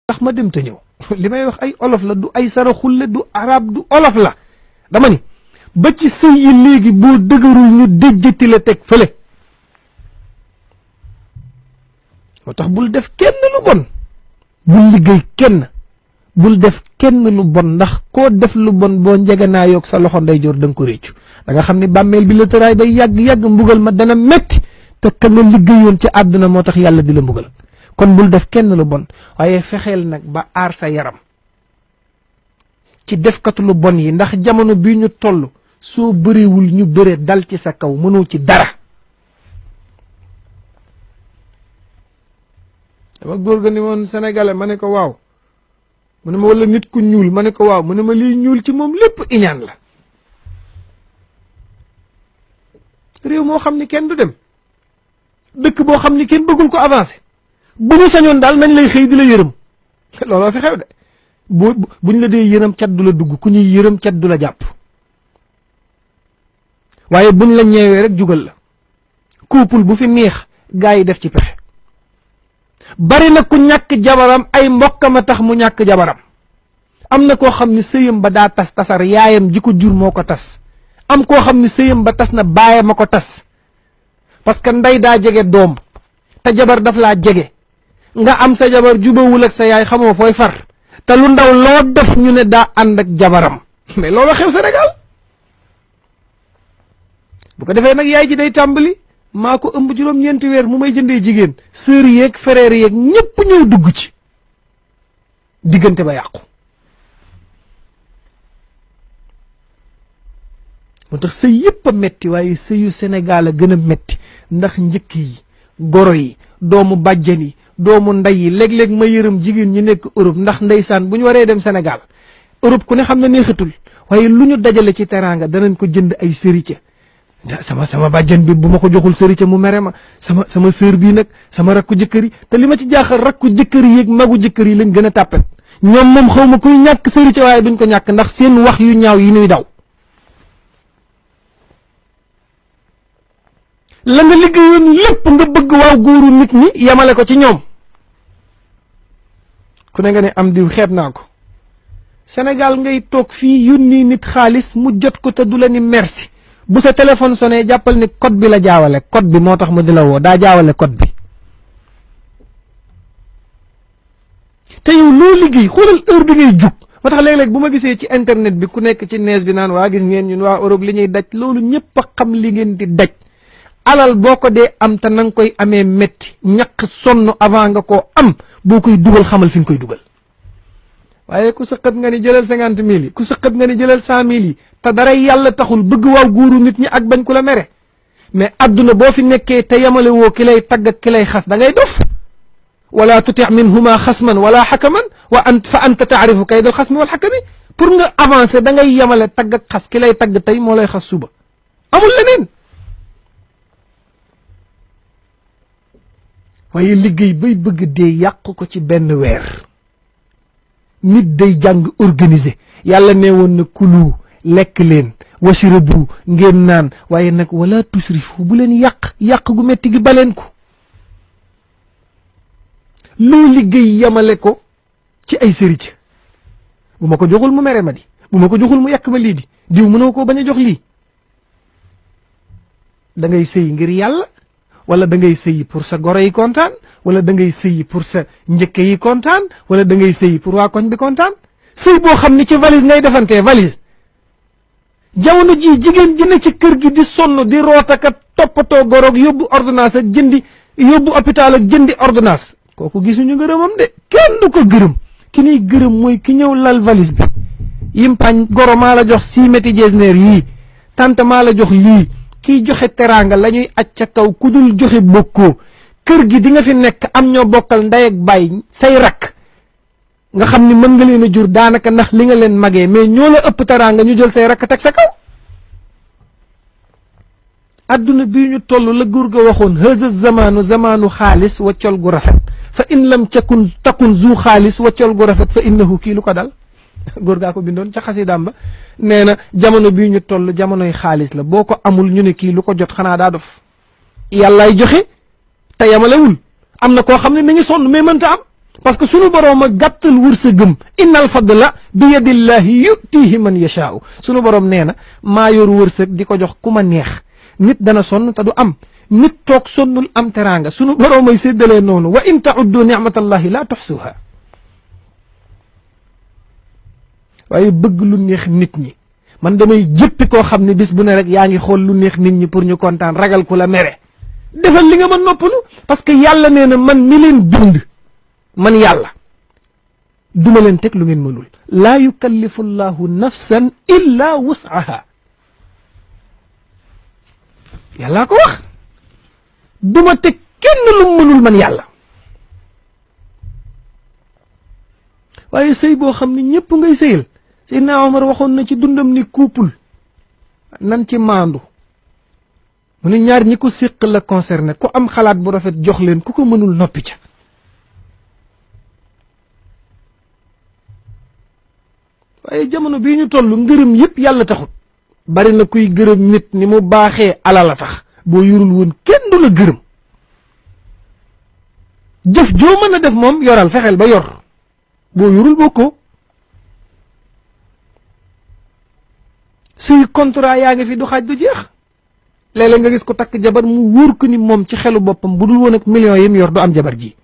tax ma dem te ñëw li may wax ay olof la du ay saraxulle du arab du olof la dama ni ba ci sëy yi léegi boo dëgërul ñu déjjati la teg fële moo tax bul def kenn lu bon bul liggéey kenn bul def kenn lu bon ndax koo def lu bon boo njeganaa yoog sa loxo ndeyjoor da nga ko réccu da nga xam ni bàmmeel bi la tëraay bay yàgg-yàgg mbugal ma dana metti te ka nga liggéeyoon ci àdduna moo tax yàlla di la mbugal kon bul def kenn lu bon waaye fexeel nag ba aar sa yaram ci defkatu lu bon yi ndax jamono bii ñu toll soo bëriwul ñu bëre dal ci sa kaw mënoo ci dara dama góor ga ni woon sénégalais ma ne ko waaw mu ne ma wala nit ku ñuul ma ne ko waaw mu ne ma liy ñuul ci moom lépp iñaan la réew moo xam ni kenn du dem dëkk boo xam ni kenn bëggul ko avancé bu ñu sañoon daal nañ lay xëy di la yërëm looloo fi xew de buñ la dee yërëm cat du la dugg ku ñuy yërëm cat du la jàpp waaye buñ la ñeewee rek jugal la couple bu fi neex gaa yi def ci pexe bari na ku ñàkk jabaram ay mbokkam a tax mu ñàkk jabaram am na koo xam ni sëyam ba daa tas tasar yaayam ji ko jur moo ko tas am koo xam ni sëyam ba tas na baayam a ko tas parce que ndey daa jege doom te jabar daf laa jege nga am sa jabar jubawul ak sa yaay xamoo fooy far te lu ndaw loo def ñu ne daa ànd ak jabaram mais loolu xew Sénégal bu ko defee nag yaay ji day tàmbali maa ko ëmb juróom-ñeenti weer mu may jëndee jigéen sœur yeeg frère yeeg ñëpp ñëw dugg ci diggante ba yàqu moo tax sëy yëpp a metti waaye sëyu Sénégal a gën a metti ndax njëkk yi goro yi doomu bàjjan yi doomu ndey yi léeg-léeg ma yërëm jigéen ñi nekk Europe ndax ndeysaan bu ñu waree dem Sénégal Europe ku ne xam na neexatul waaye lu ñu dajale ci teraanga danañ ko jënd ay sërica sama bàjjan bi bu ma ko joxul sërica mu mere ma sama sœur bii nag sama rakku jëkkër yi te li ma ci jaaxal rakku jëkkër yi ak magu jëkkër yi lañ gën a tàppet ñoom moom xaw ma kuy ñàkk sërica waaye duñ ko ñàkk ndax seen wax yu ñaaw yi ñuy daw la nga liggéeyoon lépp nga bëgg waaw góoru nit ñi yemale ko ci ñoom ku ne nga ne am diw xeeb naa ko Sénégal ngay toog fii yónni nit xaalis mu jot ko te du la ni merci bu sa téléphone sonné jàppal ni code bi la jaawale code bi moo tax mu di la woo daa jaawale code bi te yow loo liggéey xoolal heure bi ngay jug moo tax léeg-léeg bu ma gisee ci internet bi ku nekk ci nees bi naan waa gis ngeen ñun waa Europe li ñuy daj loolu ñëpp a xam li ngeen di daj alal boo ko dee am te na nga koy amee métti ñaq sonn avant nga koo am boo koy dugal xamal fi nga koy dugal waaye ku sëqat nga ni jëlal 50 000 yi ku sëqat nga ni jëlal 100 000 yi te dara yàlla taxul bëgg waaw góoru nit ñi ak bañ ku la mere mais adduna boo fi nekkee te yamale woo ki lay tagg ak ki lay xas da ngay dof wala tuti minhuma xasman wala xakaman fa anta taarifu kaydal xasmi wal xakami pour nga avancer da ngay yamale tagg ak xas ki lay tagg tey moo lay xas suba amul leneen waaye liggéey bay bëgg dee yàq ko ci benn weer nit day jàng organisé yàlla nee woon na kulu lekk leen washrabu ngeen naan waaye nag wala tusrifu bu leen yàq gu metti gi baleen ko loo liggéey yamale ko ci ay sëriñ bu ma ko joxul mu mere ma di bu ma ko joxul mu yàq ma lii di diw mënoo koo bañ a jox lii da ngay sëy ngir yàlla wala da ngay sëyi pour sa goro yi kontaan wala da ngay sëyi pour sa njëkke yi kontaan wala da ngay sëyi pour waa koñ bi kontaan sëy boo xam ni ci valise ngay defantee valise jamono ji jigéen ji ne ci kër gi di sonn di rootaka toppatoo goroog yóbbu ordonnance ak jëndi yóbbu hôpital ak jëndi ordonnance kooku gisuñu ngërëmam de kenn du ko gërëm ki niy gërëm mooy ki ñëw lal valise bi yimpañ goro maa la jox 6 méti jesneer yii tante maa la jox lii kiy joxe teraanga la ñuy aj ca kaw ku dul joxe bokkoo kër gi di nga fi nekk am ñoo bokkal ndey ak baay say rakk nga xam ni mën nga leen a jur daanaka ndax li nga leen magee mais ñoo la ëpp teraanga ñu jël say rakk teg sa kaw adduna bii ñu toll la góor ga waxoon haza zamaanu xaalis waccol gu rafet fa in lam takun zu xaalis waccol gu rafet fa innahu kii lu ko dal góor gaa ko bindoon ca xasidaam ba nee na jamono bii ñu toll jamonoy xaalis la boo ko amul ñu ne kii lu ko jot xanaa daa dof yàllaay joxe te yamalewul am na koo xam ne mi ngi sonn mais mënta am parce que sunu borom a gàttal wërsëgëm innal fadla bi yadillahi yutihi man yashaau sunu borom nee na maa yor wërsëg di ko jox ku ma neex nit dana sonn te du am nit toog sonnul am teraanga sunu borom ay séddalee noonu wa in tauddu nicmatallahi la tuxsuha waaye bëgg lu neex nit ñi man damay jëppi koo xam ne bis bu ne rek yaa ngi xool lu neex nit ñi pour ñu kontaan ragal ku la mere defal li nga mën noppalu parce que yàlla nee na man mi leen bind man yàlla duma leen teg lu ngeen mënul laa yukallifu llahu nafsan illa wus'aha yàllaa ko wax duma teg kenn lu mënul man yàlla waaye sëy boo xam ne ñëpp ngay sëyal Seydina Omar waxoon na ci dundam ni couple nan ci maandu mu ne ñaar ñi ko séq la concerné ku am xalaat bu rafet jox leen ku ko mënul noppi ca waaye jamono bii ñu toll ngërëm yëpp yàlla taxut bari na kuy gërëm nit ni mu baaxee alal a tax boo yorul woon kenn du la gërëm jëf joo mën a def moom yoral fexeel ba yor boo yorul bokkoo suy contrat yaa ngi fi du xaaj du jeex léeg-léeg nga gis ko takk jabar mu wóor ko ni moom ci xelu boppam bu dul woon ak millions yi mu yor du am jabar ji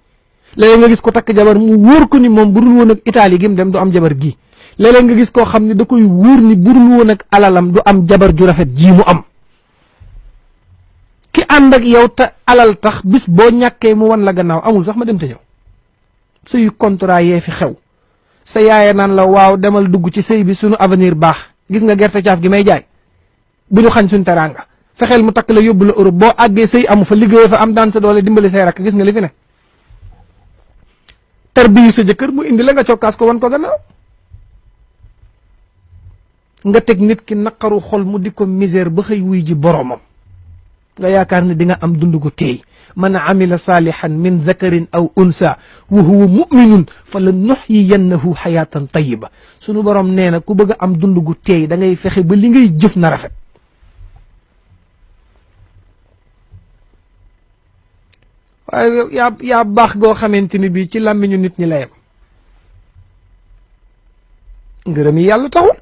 léeg-léeg nga gis ko takk jabar mu wóor ko ni moom bu dul woon ak Italie gi mu dem du am jabar gi léeg-léeg nga gis koo xam ne da koy wóor ni bu dul woon ak alalam du am jabar ju rafet ji mu am ki ànd ak yow te alal tax bis boo ñàkkee mu wan la gannaaw amul sax ma dem te ñëw sëy contrat yee fi xew sa yaaya naan la waaw demal dugg ci sëy bi suñu avenir baax gis nga gerte caaf gi may jaay bu ñu xañ suñ teraanga fexeel mu takk la yóbbu la Europe boo àggee sëy amu fa liggéey fa am daan sa doole dimbali say rakk gis nga li fi ne tarbiyu sa jëkkër mu indi la nga cokkaas ko wan ko gannaaw nga teg nit ki naqaru xol mu di ko misère ba xëy wuy ji boromam nga yaakaar ne di nga am dund gu teey man amila salihan min dhakarin aw unsa wa huwa muminun fa la nuxyiyannahu xayaatan tayiba sunu borom nee na ku bëgg a am dund gu teey da ngay fexe ba li ngay jëf na rafet waaye yaa baax goo xamante ni bii ci làmmiñu nit ñi la yem ngërëm yi yàlla taxul